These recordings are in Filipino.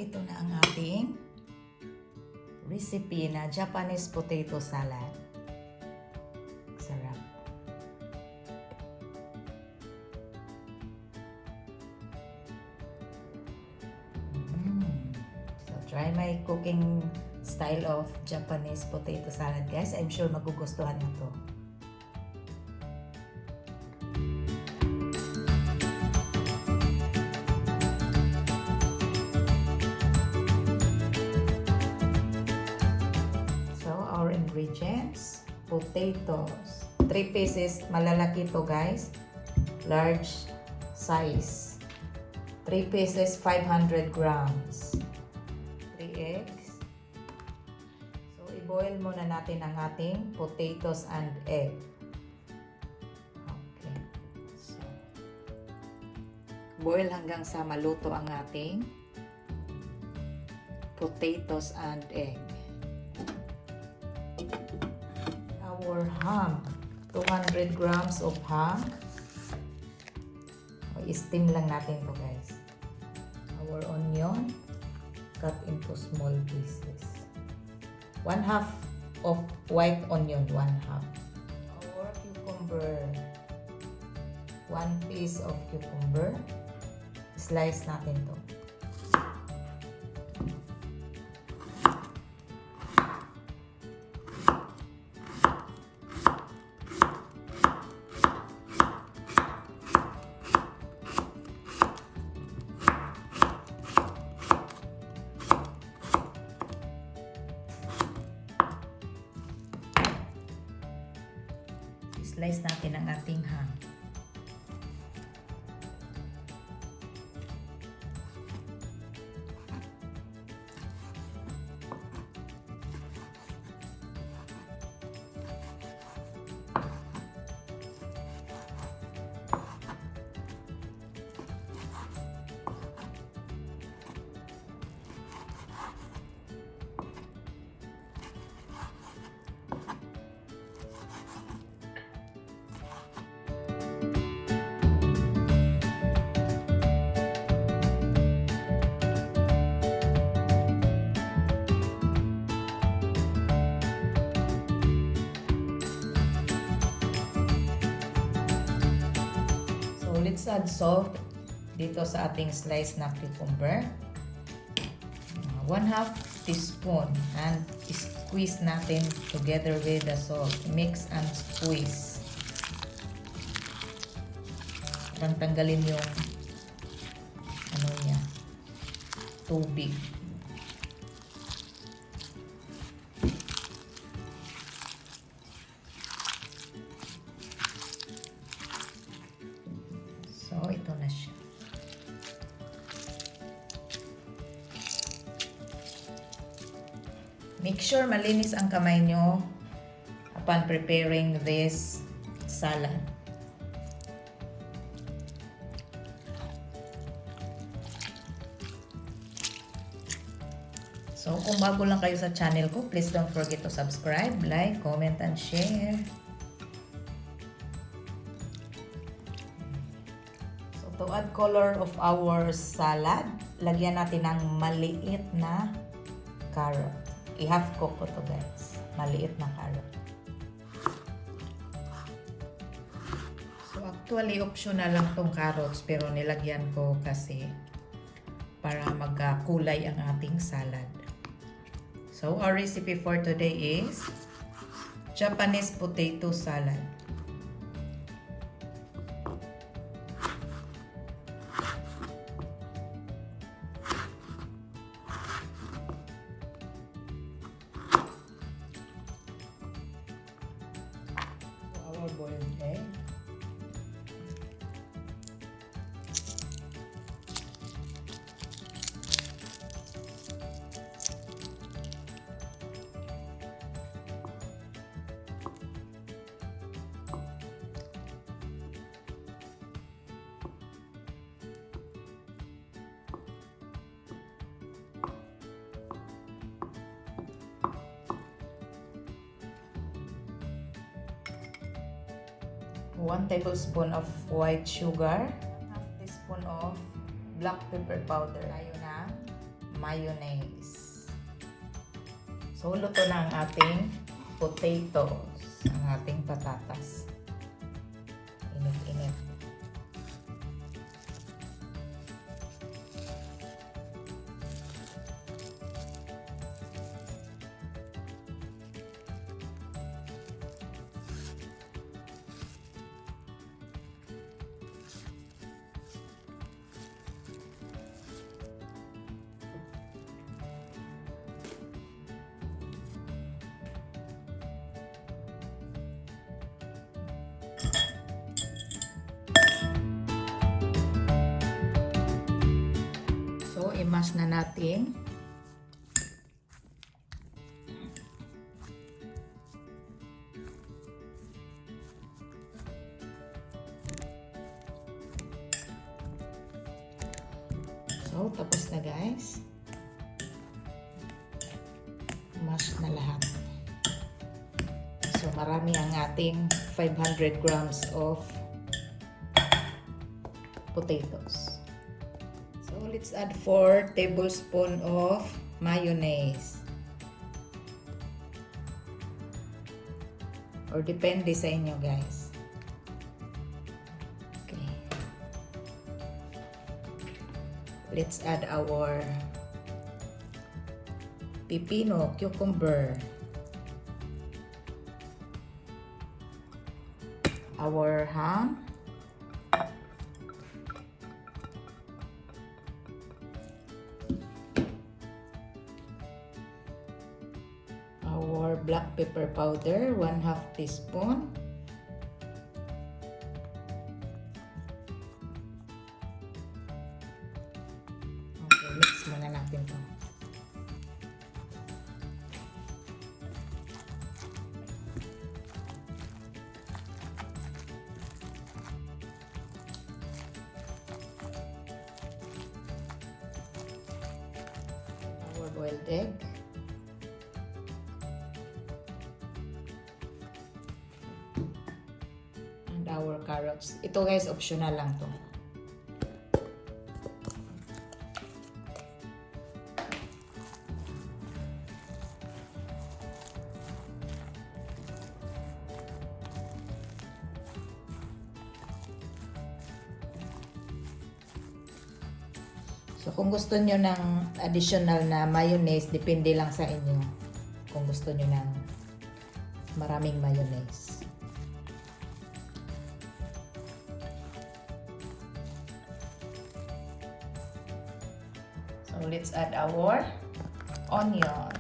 ito na ang ating recipe na Japanese potato salad. Sarap. So try my cooking style of Japanese potato salad, guys. I'm sure magugustuhan nyo to. Ingredients: potatoes, 3 pieces, malalaki to guys, large size. 3 pieces, 500 grams. 3 eggs. So i-boil muna natin ang ating potatoes and egg. Okay. So boil hanggang sa maluto ang ating potatoes and egg. Our ham, 200 grams of ham. I-steam lang natin to guys. Our onion, cut into small pieces. 1/2 of white onion, 1/2. Our cucumber, 1 piece of cucumber. Slice natin to. Slice natin ang ating ham. Let's add salt dito sa ating slice na cucumber. 1/2 teaspoon and squeeze natin together with the salt. Mix and squeeze. Tanggalin yung niya, tubig. So, ito na siya. Make sure malinis ang kamay nyo upon preparing this salad. So, kung bago lang kayo sa channel ko, please don't forget to subscribe, like, comment, and share. To add color of our salad, lagyan natin ng maliit na carrot. I-half cook ko to guys. Maliit na carrot. So actually optional lang tong carrots pero nilagyan ko kasi para magkulay ang ating salad. So our recipe for today is Japanese potato salad. Boiled egg. One tablespoon of white sugar, half teaspoon of black pepper powder, tayo ng mayonnaise. So, luto na ang ating potatoes, ang ating patatas. Init-init. So, i-mash na natin. So, tapos na guys. Mash na lahat. So, marami ang ating 500 grams of potatoes. So, let's add 4 tablespoons of mayonnaise. Or depende sa inyo guys. Okay. Let's add our pipino, cucumber, our ham, our black pepper powder, 1/2 teaspoon, okay, mix muna natin to. Our boiled egg, and our carrots. Ito guys, optional lang to. So, kung gusto nyo ng additional na mayonnaise, depende lang sa inyo. Kung gusto nyo ng maraming mayonnaise. So, let's add our onion.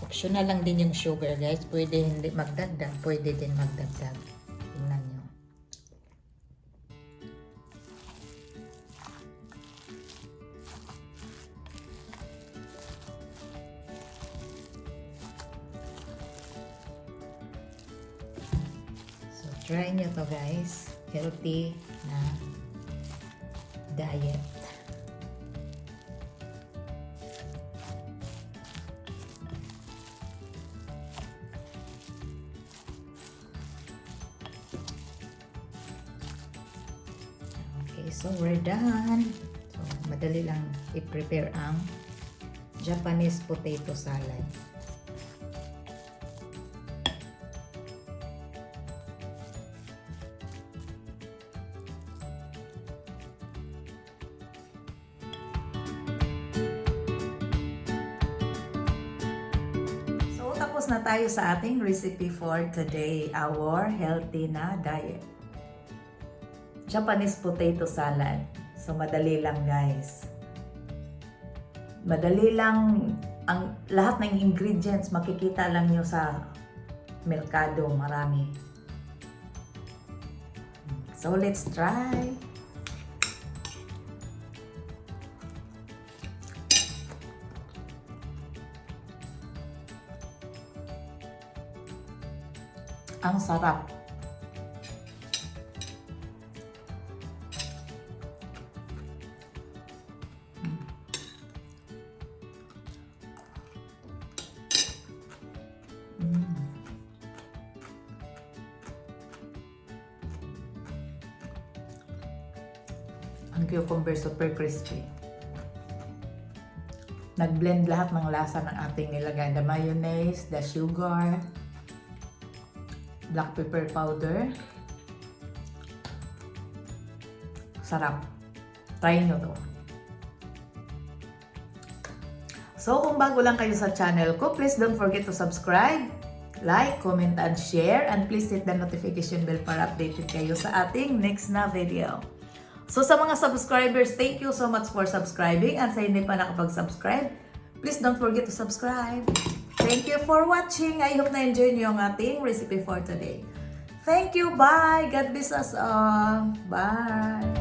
Optional lang din yung sugar guys. Pwede hindi magdagdag, pwede din magdagdag. Tingnan nyo. So try nyo to guys. Healthy na diet. Okay, so we're done. So, madali lang i-prepare ang Japanese potato salad. So, tapos na tayo sa ating recipe for today, our healthy na diet. Japanese potato salad. So, madali lang guys. Madali lang. Ang lahat ng ingredients, makikita lang nyo sa merkado. Marami. So, let's try. Ang sarap. Ang cucumber super crispy. Nag-blend lahat ng lasa ng ating nilagay. The mayonnaise, the sugar, black pepper powder. Sarap. Try nyo to. So, kung bago lang kayo sa channel ko, please don't forget to subscribe, like, comment, and share. And please hit the notification bell para updated kayo sa ating next na video. So, sa mga subscribers, thank you so much for subscribing. And sa hindi pa nakapag-subscribe, please don't forget to subscribe. Thank you for watching. I hope na-enjoy niyo ang ating recipe for today. Thank you. Bye. God bless us all. Bye.